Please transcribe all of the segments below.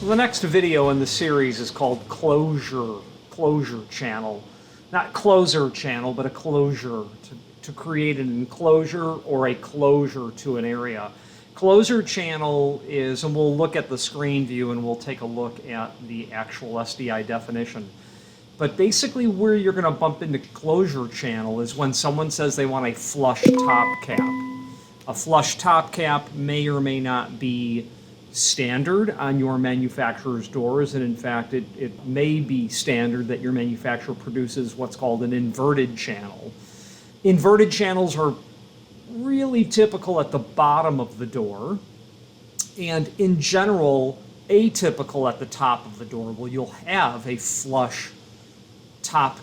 Well, the next video in the series is called closure channel. Not closer channel, but a closure, to create an enclosure or a closure to an area. Closure channel is, and we'll look at the screen view and we'll take a look at the actual SDI definition. But basically where you're going to bump into closure channel is when someone says they want a flush top cap. A flush top cap may or may not be standard on your manufacturer's doors, and in fact it may be standard that your manufacturer produces what's called an inverted channel. Inverted channels are really typical at the bottom of the door, and in general atypical at the top of the door. Well, you'll have a flush top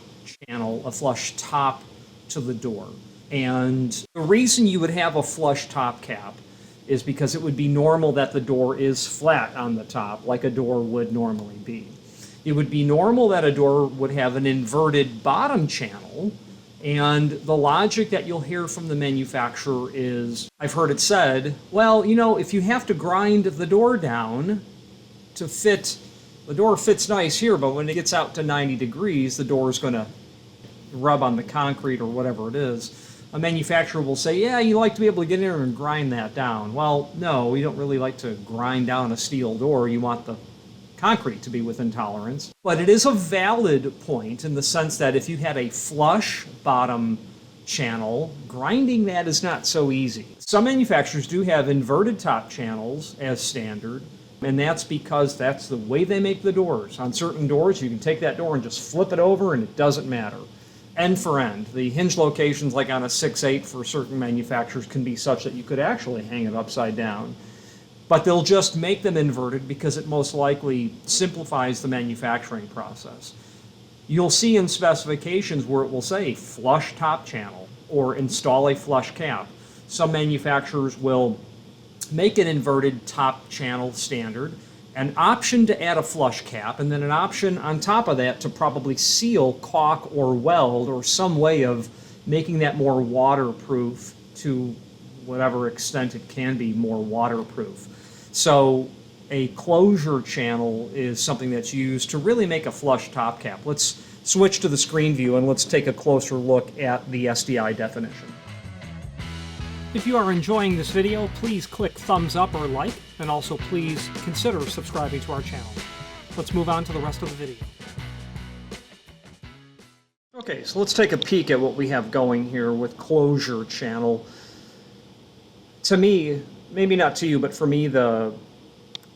channel, a flush top to the door. And the reason you would have a flush top cap is because it would be normal that the door is flat on the top, like a door would normally be. It would be normal that a door would have an inverted bottom channel, and the logic that you'll hear from the manufacturer is, I've heard it said, well, you know, if you have to grind the door down to fit, the door fits nice here, but when it gets out to 90 degrees, the door is going to rub on the concrete or whatever it is. A manufacturer will say, yeah, you like to be able to get in there and grind that down. Well, no, you don't really like to grind down a steel door. You want the concrete to be within tolerance. But it is a valid point in the sense that if you had a flush bottom channel, grinding that is not so easy. Some manufacturers do have inverted top channels as standard, and that's because that's the way they make the doors. On certain doors, you can take that door and just flip it over and it doesn't matter. End for end. The hinge locations, like on a 6/8 for certain manufacturers, can be such that you could actually hang it upside down. But they'll just make them inverted because it most likely simplifies the manufacturing process. You'll see in specifications where it will say flush top channel or install a flush cap. Some manufacturers will make an inverted top channel standard, an option to add a flush cap, and then an option on top of that to probably seal, caulk, or weld, or some way of making that more waterproof to whatever extent it can be more waterproof. So a closure channel is something that's used to really make a flush top cap. Let's switch to the screen view and let's take a closer look at the SDI definition. If you are enjoying this video, please click thumbs up or like, and also please consider subscribing to our channel. Let's move on to the rest of the video. Okay, so let's take a peek at what we have going here with closure channel. To me, maybe not to you, but for me the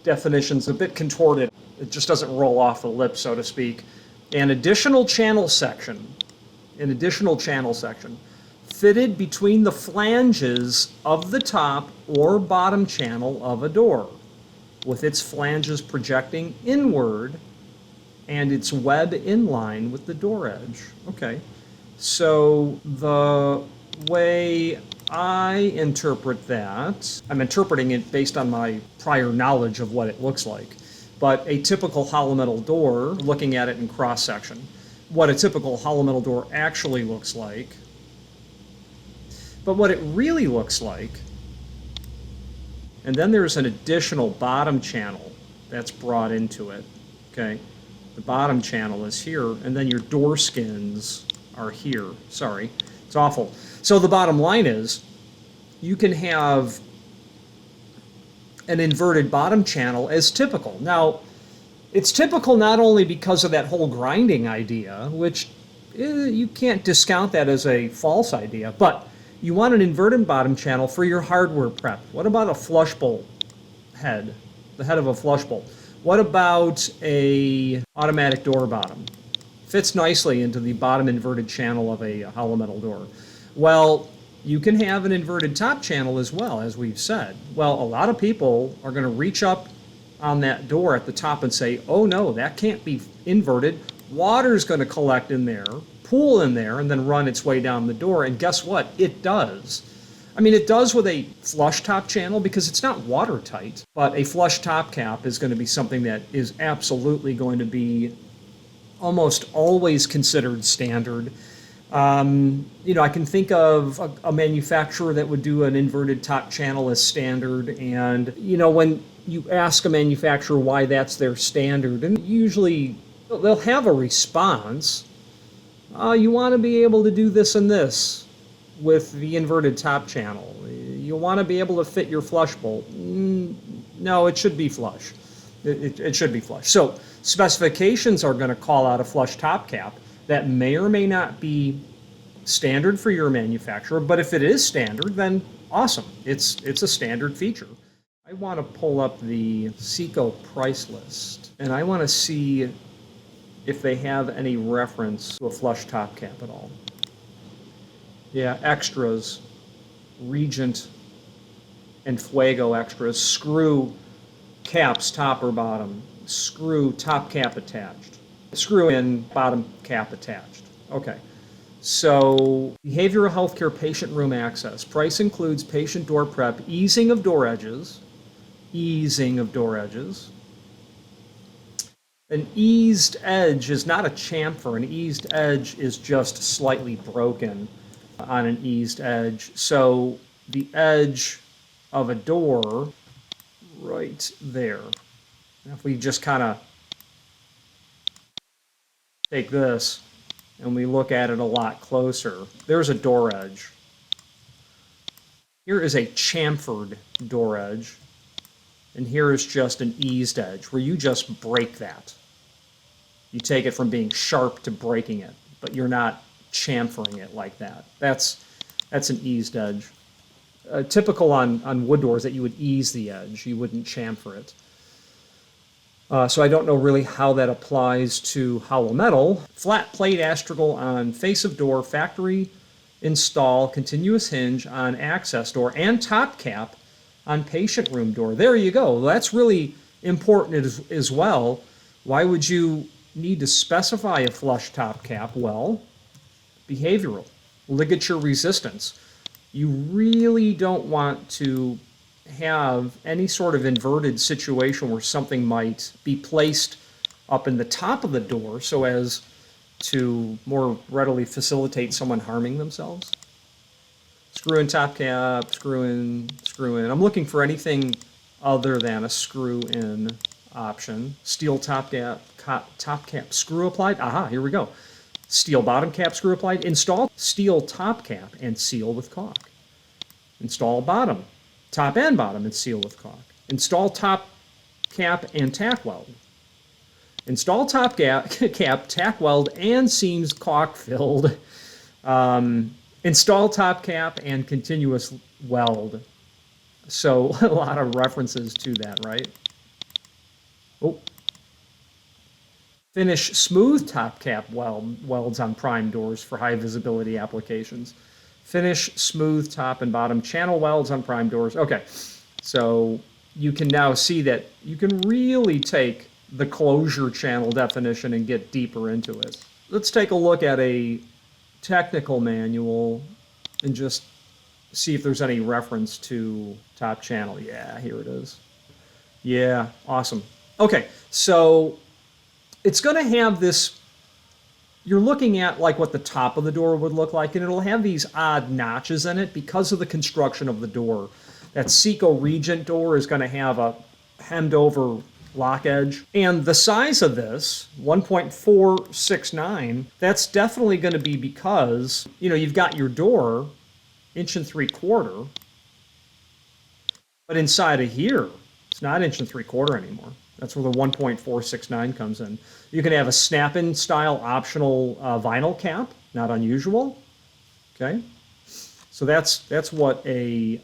definition's a bit contorted. It just doesn't roll off the lip, so to speak. An additional channel section, fitted between the flanges of the top or bottom channel of a door, with its flanges projecting inward and its web in line with the door edge. Okay, so the way I interpret that, I'm interpreting it based on my prior knowledge of what it looks like, but a typical hollow metal door, looking at it in cross-section, what a typical hollow metal door actually looks like. But what it really looks like, and then there's an additional bottom channel that's brought into it, okay? The bottom channel is here, and then your door skins are here. Sorry, it's awful. So the bottom line is, you can have an inverted bottom channel as typical. Now, it's typical not only because of that whole grinding idea, which you can't discount that as a false idea, but you want an inverted bottom channel for your hardware prep. What about a flush bolt head, the head of a flush bolt? What about a automatic door bottom? Fits nicely into the bottom inverted channel of a hollow metal door. Well, you can have an inverted top channel as well, as we've said. Well, a lot of people are going to reach up on that door at the top and say, oh no, that can't be inverted. Water's going to collect in there, pool in there, and then run its way down the door. And guess what? It does. I mean, it does with a flush top channel because it's not watertight, but a flush top cap is going to be something that is absolutely going to be almost always considered standard. You know, I can think of a manufacturer that would do an inverted top channel as standard, and you know, when you ask a manufacturer why that's their standard, and usually they'll have a response. You want to be able to do this and this with the inverted top channel. You want to be able to fit your flush bolt. No, it should be flush. It should be flush. So specifications are going to call out a flush top cap that may or may not be standard for your manufacturer, but if it is standard, then awesome. It's a standard feature. I want to pull up the Seco price list, and I want to see if they have any reference to a flush top cap at all. Yeah, extras, Regent and Fuego extras, screw caps top or bottom, screw top cap attached, screw in bottom cap attached. Okay. So, behavioral healthcare patient room access. Price includes patient door prep, easing of door edges. An eased edge is not a chamfer. An eased edge is just slightly broken on an eased edge. So, the edge of a door right there. Now, if we just kind of take this and we look at it a lot closer, there's a door edge. Here is a chamfered door edge, and here is just an eased edge where you just break that. You take it from being sharp to breaking it, but you're not chamfering it like that. That's an eased edge. Typical on wood doors that you would ease the edge, you wouldn't chamfer it. So I don't know really how that applies to hollow metal. Flat plate astragal on face of door, factory install, continuous hinge on access door, and top cap on patient room door. There you go. That's really important as well. Why would you need to specify a flush top cap? Well, behavioral, ligature resistance. You really don't want to have any sort of inverted situation where something might be placed up in the top of the door so as to more readily facilitate someone harming themselves. Screw in top cap, screw in. I'm looking for anything other than a screw in option. Steel top cap screw applied. Aha, here we go. Steel bottom cap screw applied. Install steel top cap and seal with caulk. Install bottom, top and bottom, and seal with caulk. Install top cap and tack weld. Install top cap, tack weld, and seams caulk filled. Install top cap and continuous weld. So a lot of references to that, right? Oh. Finish smooth top cap welds on prime doors for high visibility applications. Finish smooth top and bottom channel welds on prime doors. Okay, so you can now see that you can really take the closure channel definition and get deeper into it. Let's take a look at a technical manual and just see if there's any reference to top channel. Yeah, here it is. Yeah, awesome. Okay, so it's going to have this, you're looking at like what the top of the door would look like, and it'll have these odd notches in it because of the construction of the door. That Seco Regent door is going to have a hemmed over lock edge. And the size of this, 1.469, that's definitely going to be because, you know, you've got your door 1 3/4, but inside of here, it's not 1 3/4 anymore. That's where the 1.469 comes in. You can have a snap-in style optional vinyl cap, not unusual. Okay, so that's what a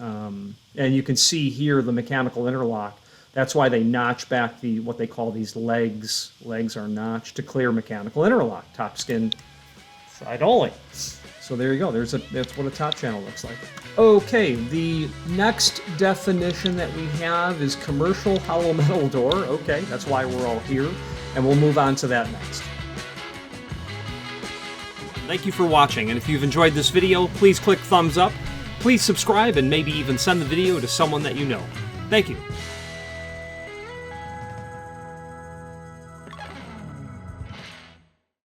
and you can see here the mechanical interlock. That's why they notch back the what they call these legs. Legs are notched to clear mechanical interlock. Top skin side only. So there you go. That's what a top channel looks like. Okay, the next definition that we have is commercial hollow metal door. Okay, that's why we're all here, and we'll move on to that next. Thank you for watching, and if you've enjoyed this video, please click thumbs up, please subscribe, and maybe even send the video to someone that you know. Thank you.